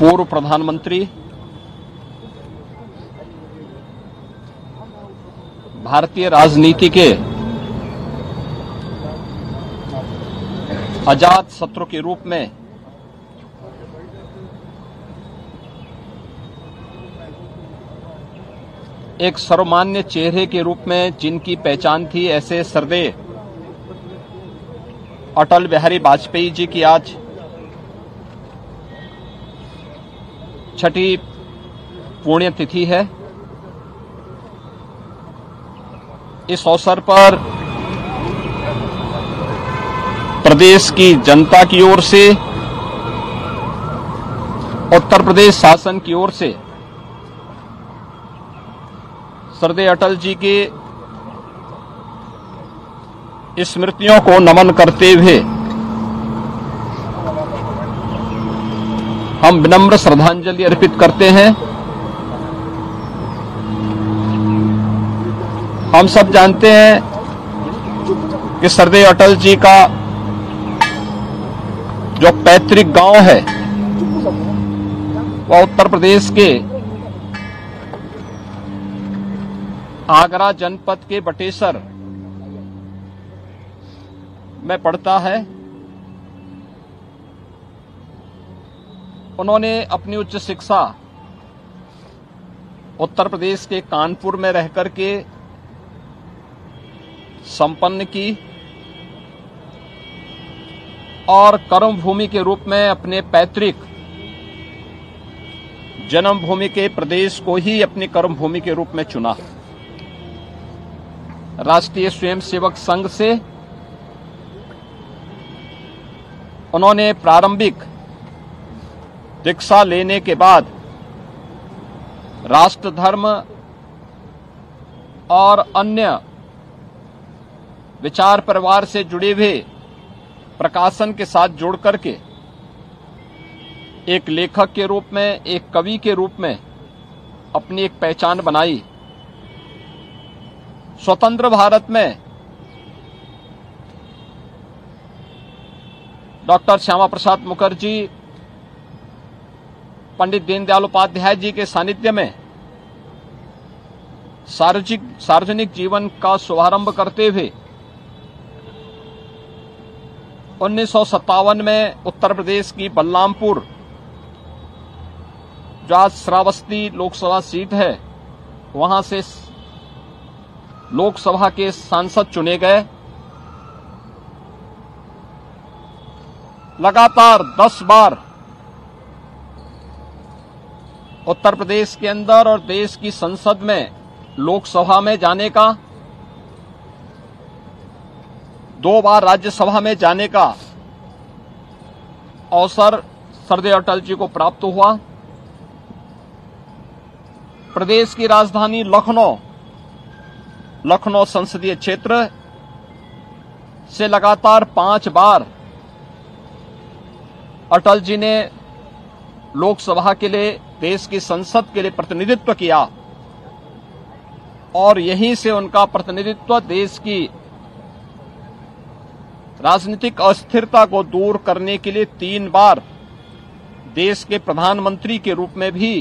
पूर्व प्रधानमंत्री, भारतीय राजनीति के अजात शत्रु के रूप में एक सर्वमान्य चेहरे के रूप में जिनकी पहचान थी, ऐसे श्रद्धेय अटल बिहारी वाजपेयी जी की आज छठी पुण्यतिथि है। इस अवसर पर प्रदेश की जनता की ओर से, उत्तर प्रदेश शासन की ओर से श्रद्धेय अटल जी की स्मृतियों को नमन करते हुए हम विनम्र श्रद्धांजलि अर्पित करते हैं। हम सब जानते हैं कि श्रद्धेय अटल जी का जो पैतृक गांव है वह उत्तर प्रदेश के आगरा जनपद के बटेसर में पड़ता है। उन्होंने अपनी उच्च शिक्षा उत्तर प्रदेश के कानपुर में रहकर के संपन्न की और कर्मभूमि के रूप में अपने पैतृक जन्मभूमि के प्रदेश को ही अपनी कर्मभूमि के रूप में चुना। राष्ट्रीय स्वयंसेवक संघ से उन्होंने प्रारंभिक दीक्षा लेने के बाद राष्ट्र धर्म और अन्य विचार परिवार से जुड़े हुए प्रकाशन के साथ जोड़ करके एक लेखक के रूप में, एक कवि के रूप में अपनी एक पहचान बनाई। स्वतंत्र भारत में डॉक्टर श्यामा प्रसाद मुखर्जी, पंडित दीनदयाल उपाध्याय जी के सानिध्य में सार्वजनिक जीवन का शुभारंभ करते हुए 1957 में उत्तर प्रदेश की बलरामपुर, जो आज श्रावस्ती लोकसभा सीट है, वहां से लोकसभा के सांसद चुने गए। लगातार 10 बार उत्तर प्रदेश के अंदर और देश की संसद में, लोकसभा में जाने का, 2 बार राज्यसभा में जाने का अवसर श्रद्धेय अटल जी को प्राप्त हुआ। प्रदेश की राजधानी लखनऊ संसदीय क्षेत्र से लगातार 5 बार अटल जी ने लोकसभा के लिए, देश की संसद के लिए प्रतिनिधित्व किया और यहीं से उनका प्रतिनिधित्व देश की राजनीतिक अस्थिरता को दूर करने के लिए 3 बार देश के प्रधानमंत्री के रूप में भी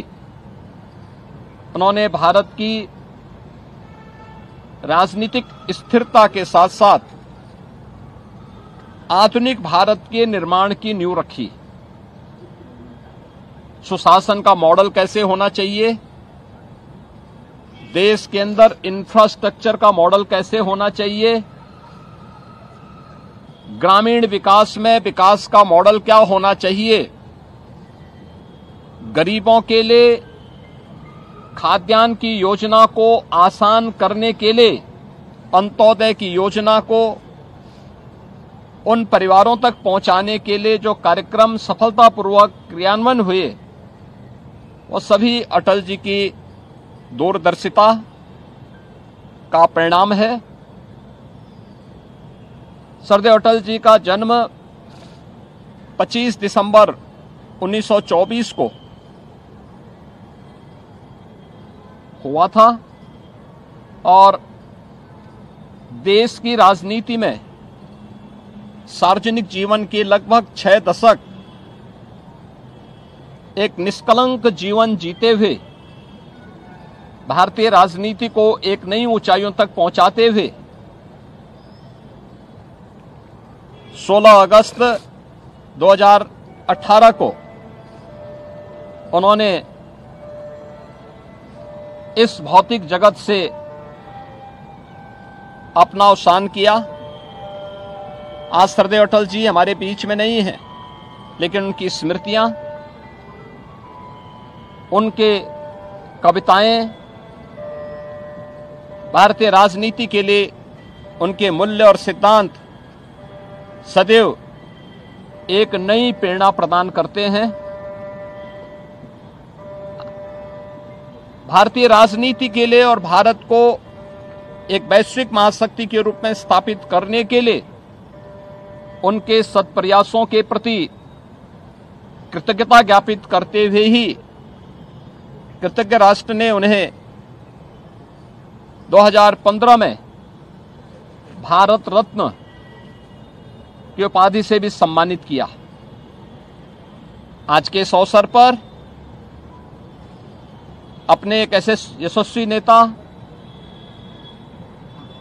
उन्होंने भारत की राजनीतिक स्थिरता के साथ साथ आधुनिक भारत के निर्माण की नींव रखी। सुशासन का मॉडल कैसे होना चाहिए, देश के अंदर इंफ्रास्ट्रक्चर का मॉडल कैसे होना चाहिए, ग्रामीण विकास में विकास का मॉडल क्या होना चाहिए, गरीबों के लिए खाद्यान्न की योजना को आसान करने के लिए अंत्योदय की योजना को उन परिवारों तक पहुंचाने के लिए जो कार्यक्रम सफलतापूर्वक क्रियान्वयन हुए, वो सभी अटल जी की दूरदर्शिता का परिणाम है। श्रद्धेय अटल जी का जन्म 25 दिसंबर 1924 को हुआ था और देश की राजनीति में सार्वजनिक जीवन के लगभग 6 दशक एक निष्कलंक जीवन जीते हुए भारतीय राजनीति को एक नई ऊंचाइयों तक पहुंचाते हुए 16 अगस्त 2018 को उन्होंने इस भौतिक जगत से अपना अवसान किया। आज सरदेव अटल जी हमारे बीच में नहीं हैं, लेकिन उनकी स्मृतियां, उनके कविताएं भारतीय राजनीति के लिए उनके मूल्य और सिद्धांत सदैव एक नई प्रेरणा प्रदान करते हैं। भारतीय राजनीति के लिए और भारत को एक वैश्विक महाशक्ति के रूप में स्थापित करने के लिए उनके सत्प्रयासों के प्रति कृतज्ञता ज्ञापित करते हुए ही कृतज्ञ राष्ट्र ने उन्हें 2015 में भारत रत्न की उपाधि से भी सम्मानित किया। आज के इस अवसर पर अपने एक ऐसे यशस्वी नेता,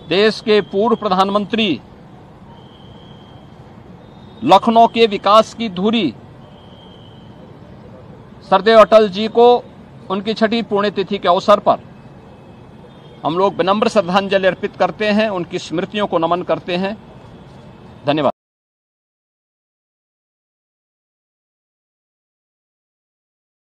देश के पूर्व प्रधानमंत्री, लखनऊ के विकास की धुरी सरदेव अटल जी को उनकी 6ठी पुण्यतिथि के अवसर पर हम लोग विनम्र श्रद्धांजलि अर्पित करते हैं, उनकी स्मृतियों को नमन करते हैं। धन्यवाद।